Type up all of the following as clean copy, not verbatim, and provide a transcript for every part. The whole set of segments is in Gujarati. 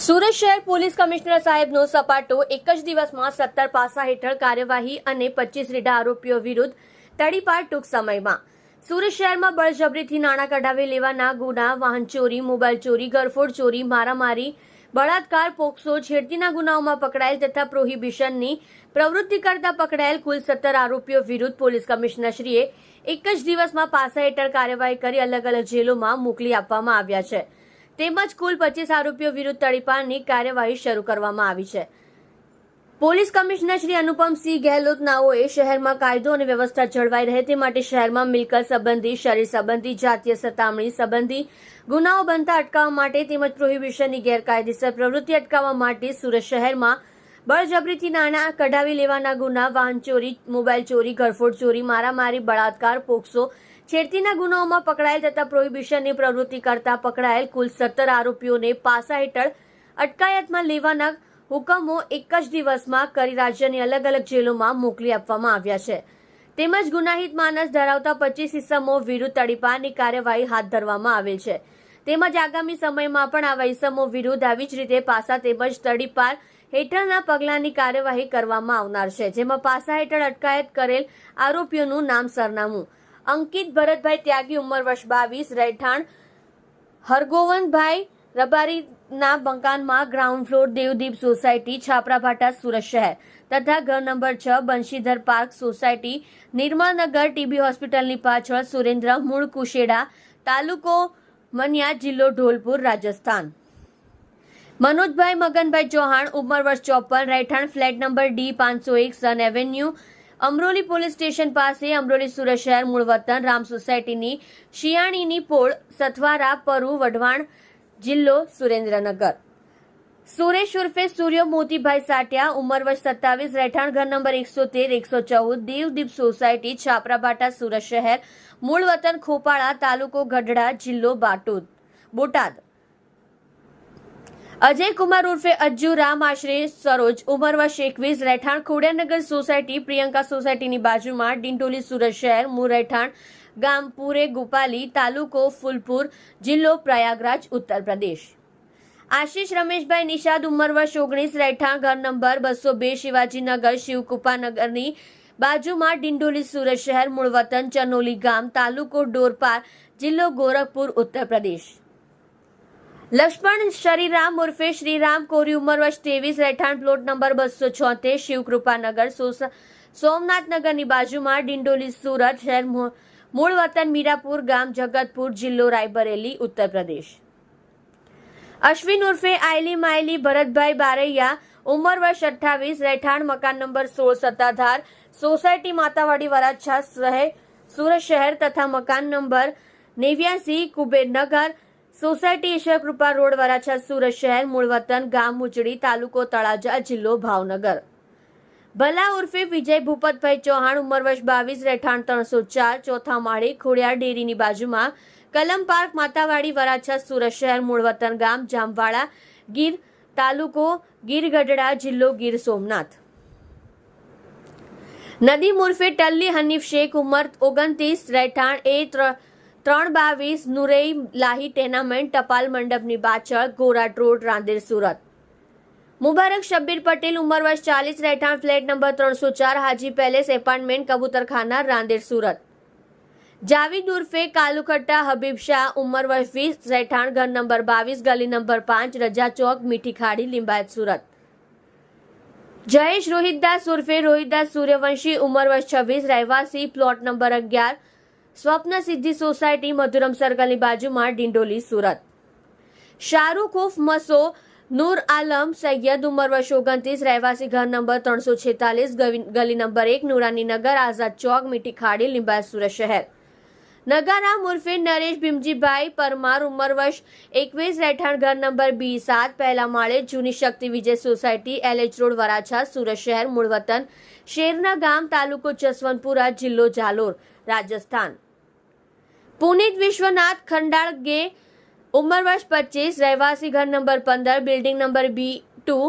સુરત શહેર પોલીસ કમિશનર સાહેબનો સપાટો એક જ દિવસમાં 17 પાસા હેઠળ કાર્યવાહી અને 25 રીઢા આરોપીઓ વિરુદ્ધ તડીપાર ટૂંક સમયમાં. સુરત શહેરમાં બળજબરીથી નાણાં કઢાવી લેવાના ગુના, વાહન ચોરી, મોબાઈલ ચોરી, ઘરફોડ ચોરી, મારામારી, બળાત્કાર, પોક્સો, છેડતીના ગુનાઓમાં પકડાયેલ તથા પ્રોહિબિશનની પ્રવૃત્તિ કરતા પકડાયેલ કુલ 17 આરોપીઓ વિરુદ્ધ પોલીસ કમિશનરશ્રીએ એક જ દિવસમાં પાસા હેઠળ કાર્યવાહી કરી અલગ અલગ જેલોમાં મોકલી આપવામાં આવ્યા છે. તેમજ કુલ 25 આરોપીઓ વિરુદ્ધ તડીપારની કાર્યવાહી શરૂ કરવામાં આવી છે. પોલીસ કમિશનર શ્રી અનુપમસિંહ ગેહલોત નાઓએ શહેરમાં કાયદો અને વ્યવસ્થા જળવાઈ રહે તે માટે શહેરમાં મિલકત સંબંધી, શરીર સંબંધી, જાતીય સતામણી સંબંધી ગુનાઓ બનતા અટકાવવા માટે તેમજ પ્રોહિબિશનની ગેરકાયદેસર પ્રવૃત્તિ અટકાવવા માટે સુરત શહેરમાં બળજબરીથી નાણાં કઢાવી લેવાના ગુના, વાહન ચોરી, મોબાઈલ ચોરી, ઘરફોડ ચોરી, મારામારી, બળાત્કાર, પોક્સો, છેડતીના ગુનાઓમાં પકડાયેલ તથા પ્રોહિબિશનની પ્રવૃત્તિ કરતા પકડાયેલ કુલ 17 આરોપીઓને પાસા હેઠળ અટકાયતમાં લેવાના હુકમો એક જ દિવસમાં કરી રાજ્યની અલગ અલગ જેલોમાં મોકલી આપવામાં આવ્યા છે. તેમજ ગુનાહિત માનસ ધરાવતા 25 ઇસમો વિરુદ્ધ તડીપારની કાર્યવાહી હાથ ધરવામાં આવેલ છે. તેમજ આગામી સમયમાં પણ આવા ઇસમો વિરુદ્ધ આવી જ રીતે પાસા તેમજ તડીપાર હેઠળના પગલાંની કાર્યવાહી કરવામાં આવનાર છે. જેમાં પાસા હેઠળ અટકાયત કરેલ આરોપીઓનું નામ, સરનામું: અંકિત ભરતભાઈ ત્યાગી, ઉંમર વર્ષ 22, રહેઠાણ હરગોવનભાઈ રબારીના મકાનમાં ground floor, Devdeep society, Chhaprabhatha, Surat શહેર તથા ઘર number 6, Banshidhar park society, Nirmalnagar, TB હોસ્પિટલની પાછળ, સુરેન્દ્ર, મૂળ કુશેડા, તાલુકો મનિયા, જિલ્લો ઢોલપુર, રાજસ્થાન. મનોજભાઈ મગનભાઈ ચૌહાણ, ઉંમર વર્ષ 54, રહેઠાણ ફ્લેટ નંબર D 501, સન એવન્યુ, અમરોલી પોલીસ સ્ટેશન પાસે, અમરોલી, સુરત શહેર, મૂળ વતન રામ સોસાયટીની શિયાળીની પોળ, સથવારા, પરુ, વઢવાણ, જિલ્લો સુરેન્દ્રનગર. સુરેશ ઉર્ફે સૂર્ય મોતીભાઈ સાટિયા, ઉંમર વર્ષ 27, રહેઠાણ ઘર નંબર 113, 114, દેવદીપ સોસાયટી, છાપરાભાઠા, સુરત શહેર, મૂળ વતન ખોપાળા, તાલુકો ગઢડા, જિલ્લો બોટાદ. અજય કુમાર ઉર્ફે અજ્જુ રામ આશરે સરોજ, ઉંમર વર્ષ 21, રહેઠાણ ખોડિયારનગર સોસાયટી, પ્રિયંકા સોસાયટીની બાજુમાં, ડિંડોલી, સુરત શહેર, મૂળ રહેઠાણ ગામ પૂરે ગોપાલી, તાલુકો ફૂલપુર, જિલ્લો પ્રયાગરાજ, ઉત્તર પ્રદેશ. આશીષ રમેશભાઈ નિષાદ, ઉંમર વર્ષ 19, રહેઠાણ ઘર નંબર 202, શિવાજીનગર, શિવકૃપાનગરની બાજુમાં, ડિંડોલી, સુરત શહેર, મૂળ વતન ચનોલી ગામ, તાલુકો ડોરપાર, જિલ્લો ગોરખપુર, ઉત્તર પ્રદેશ. લક્ષ્મણ શ્રીરામ ઉર્ફે શ્રીરામ કોરી, ઉંમર વર્ષ 23, રહેઠાણ પ્લોટ નંબર 276, શિવકૃપાનગર, સોમનાથનગરની બાજુમાં, ડિંડોલી, સુરત શહેર, મૂળ વતન મીરાપુર ગામ, જગતપુર, જિલ્લો રાયબરેલી, ઉત્તર પ્રદેશ. અશ્વિન ઉર્ફે આયલી માયલી ભરતભાઈ બારૈયા, ઉંમર વર્ષ 28, રહેઠાણ મકાન નંબર 16, સત્તાધાર સોસાયટી, માતાવાડી, વરાછા શહેર, સુરત શહેર તથા મકાન number 89, Kubernagar society, Ishwarkrupa road, Varachha, Surat શહેર, મૂળ વતન ગામ મુચડી, તાલુકો તળાજા, જિલ્લો ભાવનગર. ભલા ઉર્ફે વિજય ભૂપતભાઈ ચૌહાણ, ઉંમર વર્ષ 22, રહેઠાણ 304, ચોથા માળે, ખોડિયાર ડેરીની બાજુમાં, કલમ પાર્ક, માતાવાડી, વરાછા, સુરત શહેર, મૂળ વતન ગામ જામવાડા, ગીર, તાલુકો ગીરગઢડા, જિલ્લો ગીર સોમનાથ. નદીમ ઉર્ફે ટલ્લી હનીફ શેખ, ઉંમર 29, રહેઠાણ A322, નુરઈ લાહી ટેનામેન્ટ, ટપાલ મંડપની પાછળ, ગોરાટ રોડ, રાંદેર, સુરત. મુબારક શબ્બીર પટેલ, ઉંમર વર્ષ 40, રહેઠાણ ફ્લેટ નંબર 304, હાજી પેલેસ એપાર્ટમેન્ટ, કબૂતરખાના, રાંદેર, સુરત. જાવીદ ઉર્ફે કાલુખટ્ટા હબીબ શાહ, ઉંમર વર્ષ 20, રહેઠાણ ઘર નંબર 22, ગલી નંબર 5, રજા ચોક, મીઠી ખાડી, લિંબાયત, સુરત. જયેશ રોહિતદાસ ઉર્ફે રોહિતદાસ સૂર્યવંશી, ઉંમર વર્ષ 26, રહેવાસી પ્લોટ નંબર 11, સ્વપ્ન સિદ્ધિ સોસાયટી, મધુરમ સર્કલની બાજુમાં, ડિંડોલી, સુરત. શાહરૂખ ઉર્ફ મસો નૂર આલમ સૈયદ, ઉંમર વર્ષ 29, રહેવાસી ઘર નંબર 346, ગલી નંબર 1, નુરાનીનગર, આઝાદ ચોક, મીઠી ખાડી, લિંબાયત, સુરત શહેર. નગારામ ઉર્ફે નરેશ ભીમજીભાઈ પરમાર, ઉંમર વર્ષ 21, રહેઠાણ ઘર નંબર B7, પહેલા માળે, જૂની Shakti Vijay society, LH road, Varachha, Surat શહેર, મૂળ વતન શેરના ગામ, તાલુકો જસવંતપુરા, જિલ્લો જાલોર, રાજસ્થાન. પુનિત વિશ્વનાથ ખંડાળગે, ઉંમર વર્ષ 25, રહેવાસી ઘર number 15, building number B2,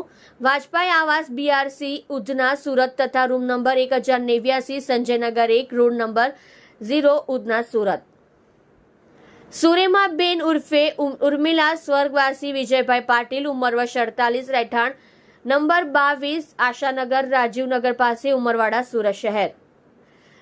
Vajpayee આવાસ, BRC, ઉધના, સુરત તથા room number 1089, Sanjaynagar 1, road number 0, Udhna, Surat. Suremaben ઉર્ફે ઉર્મિલા સ્વર્ગવાસી વિજયભાઈ પાટીલ ઉંમર વર્ષ 48 રહેઠાણ નંબર 22 આશાનગર રાજીવનગર પાસે ઉમરવાડા સુરત શહેર.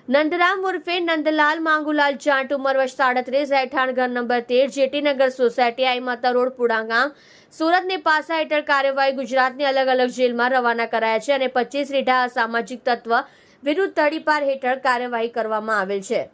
નંદરામ ઉર્ફે નંદલાલ માંગુલાલ જાટ ઉંમર વર્ષ 37 રહેઠાણ ઘર નંબર 13 જેટીનગર સોસાયટી આઈ માતા રોડ પુડા ગામ સુરતને પાસા હેઠળ કાર્યવાહી ગુજરાતની અલગ અલગ જેલમાં રવાના કરાયા છે અને 25 રીઢા અસામાજિક તત્વ વિરુદ્ધ તડીપાર હેઠળ કાર્યવાહી કરવામાં આવેલ છે.